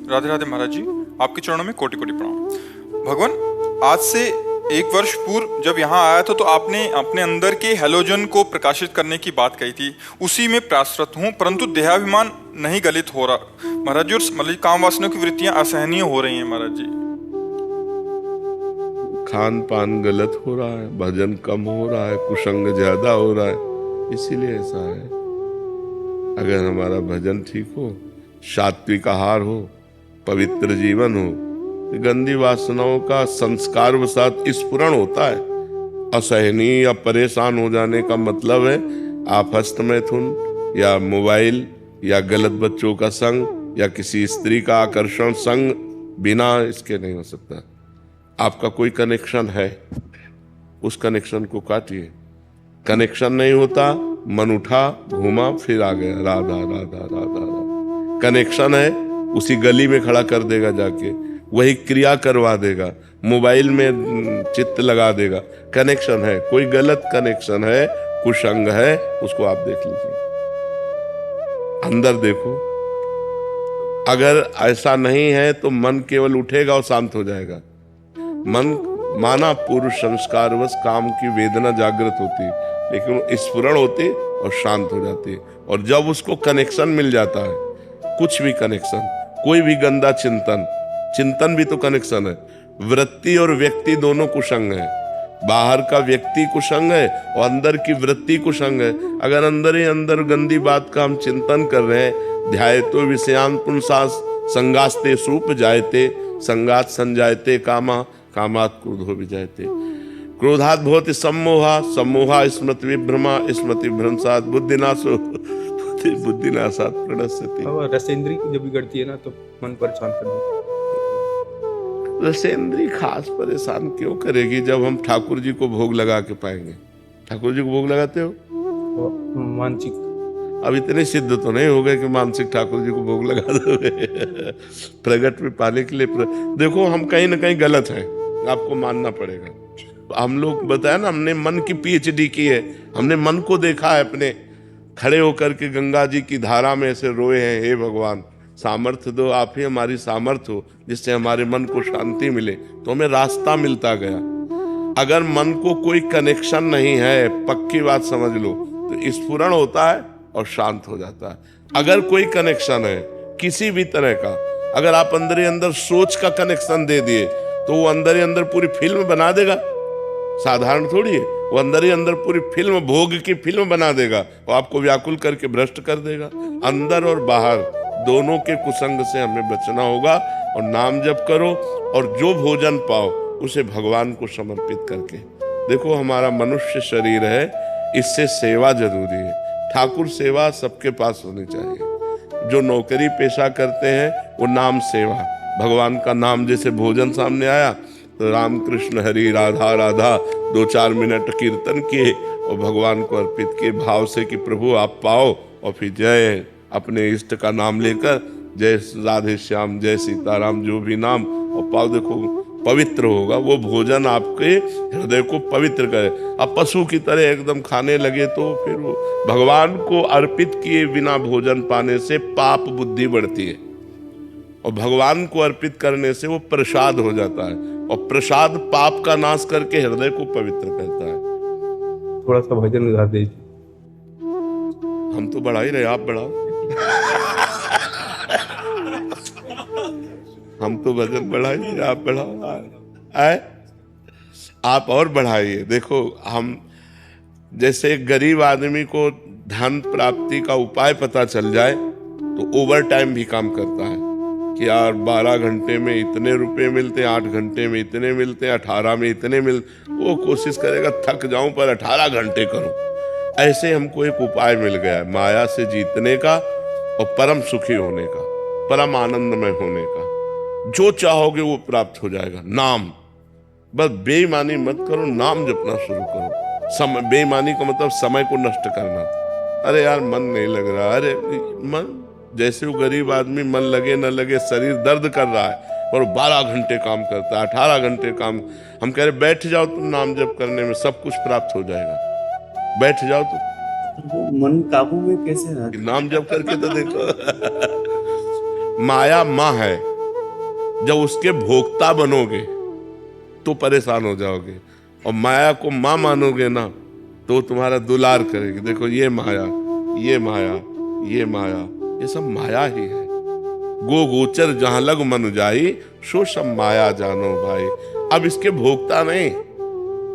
राधे राधे महाराज जी, आपके चरणों में कोटि कोटि प्रणाम। भगवान, आज से 1 वर्ष पूर्व जब यहाँ आया था तो आपने अपने अंदर के हैलोजन को प्रकाशित करने की बात कही थी। उसी में प्रयासरत हूँ, परंतु देहाभिमान नहीं गलित हो रहा महाराज जी, और मतलब काम वासना की वृत्तियां असहनीय हो रही हैं महाराज जी। खान पान गलत हो रहा है, भजन कम हो रहा है, कुसंग ज्यादा हो रहा है, इसीलिए ऐसा है। अगर हमारा भजन ठीक हो, सात्विक आहार हो, पवित्र जीवन हो, तो गंदी वासनाओं का संस्कार वसात स्फुरण होता है। असहनीय या परेशान हो जाने का मतलब है आप हस्तमैथुन या मोबाइल या गलत बच्चों का संग या किसी स्त्री का आकर्षण संग बिना इसके नहीं हो सकता। आपका कोई कनेक्शन है, उस कनेक्शन को काटिए। कनेक्शन नहीं होता, मन उठा, घूमा, फिर आ गया राधा राधा राधा राधा। कनेक्शन है, उसी गली में खड़ा कर देगा, जाके वही क्रिया करवा देगा, मोबाइल में चित्त लगा देगा। कनेक्शन है, कोई गलत कनेक्शन है, कुसंग है, उसको आप देख लीजिए, अंदर देखो। अगर ऐसा नहीं है तो मन केवल उठेगा और शांत हो जाएगा। मन माना पूर्व संस्कारवश काम की वेदना जागृत होती, लेकिन स्फुरण होती और शांत हो जाती। और जब उसको कनेक्शन मिल जाता है, कुछ भी कनेक्शन, कोई भी गंदा चिंतन, चिंतन भी तो कनेक्शन है। वृत्ति और व्यक्ति दोनों कुसंग है। बाहर का व्यक्ति कुसंग है और अंदर की वृत्ति कुसंग है। अगर अंदर ही अंदर गंदी बात का हम चिंतन कर रहे हैं, ध्यायतो विषयान पुंसास संगास्ते सूप जायते संगात संजायते कामा कामात क्रोधो विजायते। क्रोधात भवति सम्मोहा, सम्मोहा स्मृति विभ्रमा, स्मृति भ्रंशात बुद्धिनाशो, बुद्धिनाशात प्रणश्यति। रसेंद्री जब बिगड़ती है ना तो मन परेशान कर देती है। रसेंद्री खास परेशान क्यों करेगी जब हम ठाकुर जी को भोग लगा के पाएंगे। ठाकुर जी को भोग लगाते हो? मानसिक अब इतने सिद्ध तो नहीं हो गए कि मानसिक ठाकुर जी को भोग लगा दोगे। प्रगट में पाने के लिए देखो, हम कहीं ना कहीं गलत हैं, आपको मानना पड़ेगा। हम लोग बताया ना, हमने मन की पीएचडी की है, हमने मन को देखा है। अपने खड़े होकर के गंगा जी की धारा में ऐसे रोए हैं, हे भगवान सामर्थ्य दो, आप ही हमारी सामर्थ्य हो, जिससे हमारे मन को शांति मिले। तो हमें रास्ता मिलता गया। अगर मन को कोई कनेक्शन नहीं है, पक्की बात समझ लो, तो स्फुरण होता है और शांत हो जाता है। अगर कोई कनेक्शन है किसी भी तरह का, अगर आप अंदर ही अंदर सोच का कनेक्शन दे दिए, तो वो अंदर ही अंदर पूरी फिल्म बना देगा। साधारण थोड़ी है, वो अंदर ही अंदर पूरी फिल्म, भोग की फिल्म बना देगा और आपको व्याकुल करके भ्रष्ट कर देगा। अंदर और बाहर दोनों के कुसंग से हमें बचना होगा। और नाम जप करो और जो भोजन पाओ उसे भगवान को समर्पित करके। देखो, हमारा मनुष्य शरीर है, इससे सेवा जरूरी है। ठाकुर सेवा सबके पास होनी चाहिए। जो नौकरी पेशा करते हैं वो नाम सेवा, भगवान का नाम, जैसे भोजन सामने आया तो राम कृष्ण हरि राधा राधा 2-4 मिनट कीर्तन किए और भगवान को अर्पित किए भाव से कि प्रभु आप पाओ। और फिर जय अपने इष्ट का नाम लेकर, जय राधे श्याम, जय सीताराम, जो भी नाम, और पाओ। देखो पवित्र होगा वो भोजन, आपके हृदय को पवित्र करे। अब पशु की तरह एकदम खाने लगे तो फिर वो भगवान को अर्पित किए बिना भोजन पाने से पाप बुद्धि बढ़ती है, और भगवान को अर्पित करने से वो प्रसाद हो जाता है, और प्रसाद पाप का नाश करके हृदय को पवित्र करता है। थोड़ा सा भजन गा दीजिए। हम तो बढ़ा ही रहे, आप बढ़ाओ। हम तो भजन बढ़ाइए, आप बढ़ाओ। आए आप और बढ़ाइए। देखो, हम जैसे एक गरीब आदमी को धन प्राप्ति का उपाय पता चल जाए तो ओवर टाइम भी काम करता है कि यार 12 घंटे में इतने रुपए मिलते हैं, 8 घंटे में इतने मिलते हैं, 18 में इतने वो कोशिश करेगा थक जाऊं पर 18 घंटे करूं। ऐसे हमको एक उपाय मिल गया है माया से जीतने का और परम सुखी होने का, परम आनंदमय होने का। जो चाहोगे वो प्राप्त हो जाएगा। नाम, बस बेईमानी मत करो, नाम जपना शुरू करो। समय, बेईमानी का मतलब समय को नष्ट करना। अरे यार मन नहीं लग रहा, अरे मन, जैसे वो गरीब आदमी मन लगे न लगे, शरीर दर्द कर रहा है और 12 घंटे काम करता है, 18 घंटे काम। हम कह रहे बैठ जाओ तुम नाम जप करने में, सब कुछ प्राप्त हो जाएगा। बैठ जाओ तुम। वो मन काबू में कैसे रहा? नाम जप करके तो देखो। माया माँ है, जब उसके भोक्ता बनोगे तो परेशान हो जाओगे, और माया को माँ मानोगे ना तो तुम्हारा दुलार करेगी। देखो ये माया, ये माया, ये माया, ये सब माया ही है। गो गोचर जहां लग मन जाई, सो सब माया जानो भाई। अब इसके भोक्ता नहीं,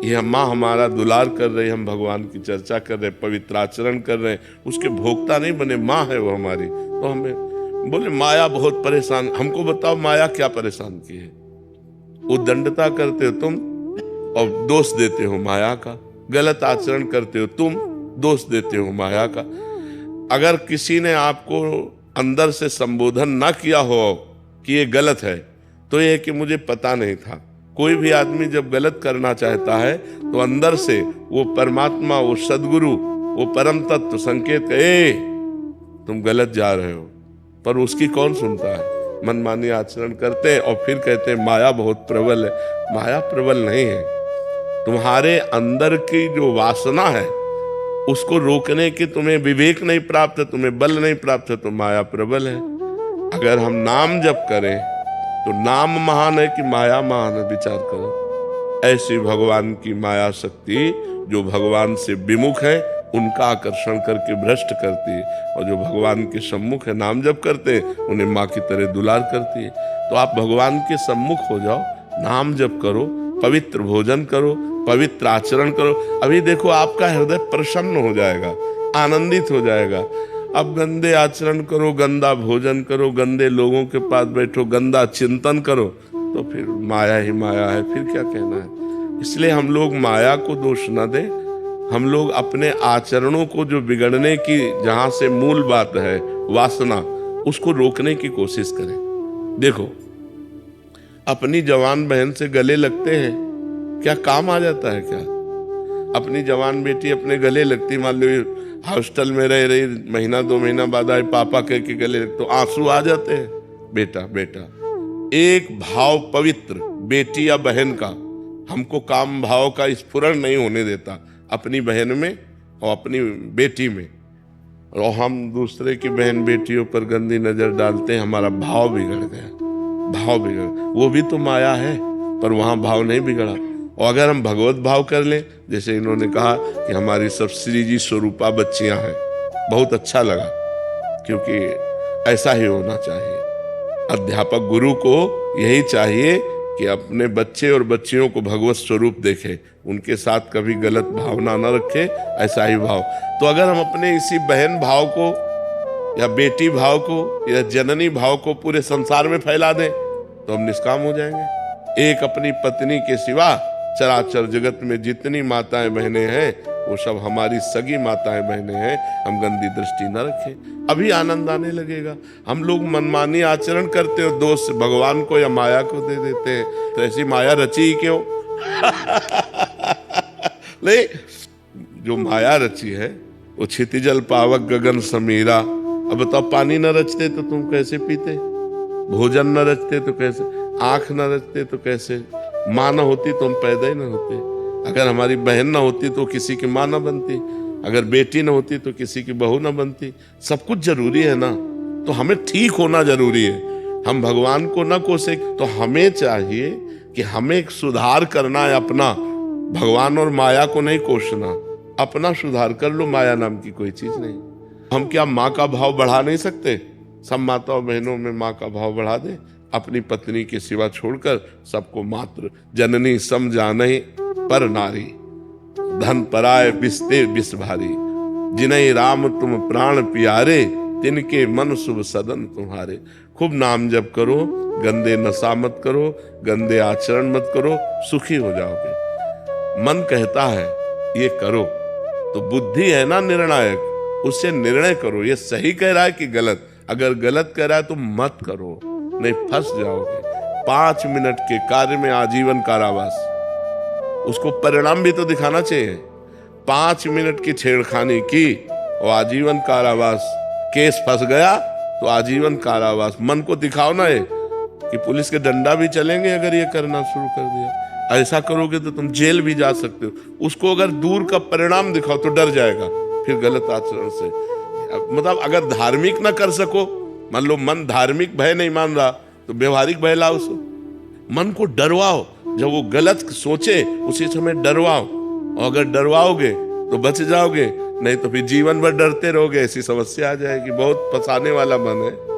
ये माँ हमारा दुलार कर रहे, हम भगवान की चर्चा कर रहे, पवित्र आचरण कर रहे, उसके भोक्ता नहीं बने, माँ है वो हमारी। तो हमें बोले माया बहुत परेशान, हमको बताओ माया क्या परेशान की है? उद्दंडता करते हो तुम और दोष देते हो माया का, गलत आचरण करते हो तुम, दोष देते हो माया का। अगर किसी ने आपको अंदर से संबोधन ना किया हो कि ये गलत है, तो ये कि मुझे पता नहीं था। कोई भी आदमी जब गलत करना चाहता है तो अंदर से वो परमात्मा, वो सदगुरु, वो परम तत्व संकेत ए तुम गलत जा रहे हो, पर उसकी कौन सुनता है? मनमानी आचरण करते हैं और फिर कहते हैं माया बहुत प्रबल है। माया प्रबल नहीं है, तुम्हारे अंदर की जो वासना है उसको रोकने की तुम्हें विवेक नहीं प्राप्त है, तुम्हें बल नहीं प्राप्त है, तो माया प्रबल है। अगर हम नाम जप करें तो नाम महान है कि माया महान है? विचार करो। ऐसी भगवान की माया शक्ति जो भगवान से विमुख है उनका आकर्षण करके भ्रष्ट करती है, और जो भगवान के सम्मुख है नाम जप करते हैं उन्हें माँ की तरह दुलार करती है। तो आप भगवान के सम्मुख हो जाओ, नाम जप करो, पवित्र भोजन करो, पवित्र आचरण करो। अभी देखो आपका हृदय प्रसन्न हो जाएगा, आनंदित हो जाएगा। अब गंदे आचरण करो, गंदा भोजन करो, गंदे लोगों के पास बैठो, गंदा चिंतन करो, तो फिर माया ही माया है, फिर क्या कहना है। इसलिए हम लोग माया को दोष न दें, हम लोग अपने आचरणों को जो बिगड़ने की जहां से मूल बात है वासना, उसको रोकने की कोशिश करें। देखो अपनी जवान बहन से गले लगते हैं, क्या काम आ जाता है क्या? अपनी जवान बेटी अपने गले लगती, मान लो हॉस्टल में रह रही, महीना 2 महीना बाद आए पापा कह के गले लगते, तो आंसू आ जाते हैं। बेटा बेटा, एक भाव पवित्र बेटी या बहन का हमको काम भाव का स्फुरण नहीं होने देता अपनी बहन में और अपनी बेटी में, और हम दूसरे की बहन बेटियों पर गंदी नजर डालते हैं, हमारा भाव बिगड़ गया। भाव बिगड़, वो भी तो माया है, पर वहां भाव नहीं बिगड़ा। और अगर हम भगवत भाव कर लें, जैसे इन्होंने कहा कि हमारी सब श्री जी स्वरूपा बच्चियां हैं, बहुत अच्छा लगा, क्योंकि ऐसा ही होना चाहिए। अध्यापक गुरु को यही चाहिए कि अपने बच्चे और बच्चियों को भगवत स्वरूप देखे, उनके साथ कभी गलत भावना न रखे, ऐसा ही भाव। तो अगर हम अपने इसी बहन भाव को या बेटी भाव को या जननी भाव को पूरे संसार में फैला दें तो हम निष्काम हो जाएंगे। एक अपनी पत्नी के सिवा चराचर जगत में जितनी माताएं बहनें हैं वो सब हमारी सगी माताएं बहनें हैं, हम गंदी दृष्टि न रखें, अभी आनंद आने लगेगा। हम लोग मनमानी आचरण करते हो, दोष भगवान को या माया को दे देते हैं, तो ऐसी माया रची ही क्यों? नहीं, जो माया रची है वो क्षितिजल पावक गगन समीरा। अब बताओ, पानी न रचते तो तुम कैसे पीते? भोजन न रचते तो कैसे? आंख न रचते तो कैसे? माँ न होती तो हम पैदा ही न होते। अगर हमारी बहन न होती तो किसी की माँ न बनती, अगर बेटी न होती तो किसी की बहू न बनती। सब कुछ जरूरी है ना, तो हमें ठीक होना जरूरी है। हम भगवान को न कोसे तो हमें चाहिए कि हमें सुधार करना है अपना, भगवान और माया को नहीं कोसना। अपना सुधार कर लो, माया नाम की कोई चीज नहीं। हम क्या माँ का भाव बढ़ा नहीं सकते? सब माताओं बहनों में माँ का भाव बढ़ा दे, अपनी पत्नी के सिवा छोड़कर सबको मात्र जननी सम जानहि पर नारी, धन पराय बिस्ते बिस भारी, जिन्हें राम तुम प्राण प्यारे, तिनके मन शुभ सदन तुम्हारे। खूब नाम जप करो, गंदे नशा मत करो, गंदे आचरण मत करो, सुखी हो जाओगे। मन कहता है ये करो, तो बुद्धि है ना निर्णायक, उससे निर्णय करो, ये सही कह रहा है कि गलत। अगर गलत कह रहा है तो मत करो, नहीं फंस जाओगे। 5 मिनट के कार्य में आजीवन कारावास, उसको परिणाम भी तो दिखाना चाहिए। 5 मिनट की छेड़खानी की और आजीवन कारावास, केस फंस गया तो आजीवन कारावास। मन को दिखाओ ना ये कि पुलिस के डंडा भी चलेंगे अगर ये करना शुरू कर दिया। ऐसा करोगे तो तुम जेल भी जा सकते हो। उसको अगर दूर का परिणाम दिखाओ तो डर जाएगा फिर गलत आचरण से। मतलब अगर धार्मिक ना कर सको, मान लो मन धार्मिक भय नहीं मान रहा, तो व्यवहारिक बहलाव से मन को डरवाओ, जब वो गलत सोचे उसी समय डरवाओ, और अगर डरवाओगे तो बच जाओगे, नहीं तो फिर जीवन भर डरते रहोगे, ऐसी समस्या आ जाएगी। बहुत फंसाने वाला मन है।